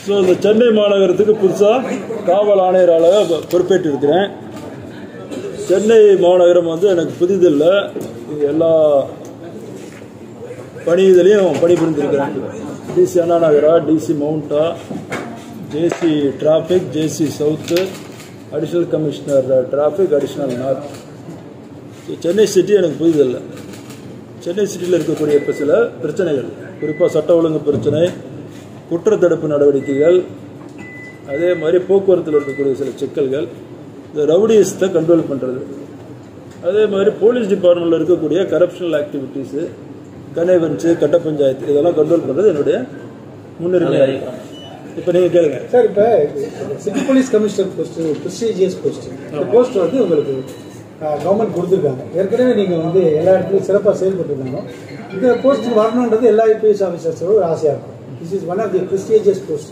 So இந்த சென்னை மாநகரத்துக்கு புதுசாக காவல் ஆணையராக பொறுப்பேற்றிருக்கிறேன். சென்னை மாநகரம் வந்து எனக்கு புதிதில்லை, எல்லா பணியிலையும் பணிபுரிந்திருக்கிறேன். டிசி அண்ணா நகரா, டிசி மவுண்டா, JC traffic, JC south, additional commissioner traffic, additional north. Chennai city எனக்கு புதிதில்லை. சென்னை சிட்டியில் இருக்கக்கூடிய இப்போ சில பிரச்சனைகள், குறிப்பாக சட்ட ஒழுங்கு பிரச்சனை, குற்றத்தடுப்பு நடவடிக்கைகள், அதே மாதிரி போக்குவரத்தில் இருக்கக்கூடிய சில சிக்கல்கள், இந்த ரவுடியஸை கண்ட்ரோல் பண்ணுறது, அதே மாதிரி போலீஸ் டிபார்ட்மெண்ட்டில் இருக்கக்கூடிய கரப்ஷனல் ஆக்டிவிட்டீஸு, கனேவன்ஸு, கட்ட பஞ்சாயத்து, இதெல்லாம் கண்ட்ரோல் பண்ணுறது என்னுடைய முன்னுரிமை. இப்போ நீங்கள் கேளுங்க சார். இப்போ city police commissioner post prestigious post, இந்த போஸ்ட் வந்து உங்களுக்கு கவர்மெண்ட் கொடுத்துருக்காங்க. ஏற்கனவே நீங்கள் வந்து எல்லா இடத்துலையும் சிறப்பாக செயல்பட்டுருக்காங்க. இந்த போஸ்ட் வரணுன்றது எல்லா ஐபிஎஸ் ஆஃபீஸர்ஸோட ஒரு ஆசையாக இருக்கும். This is one of the prestigious posts.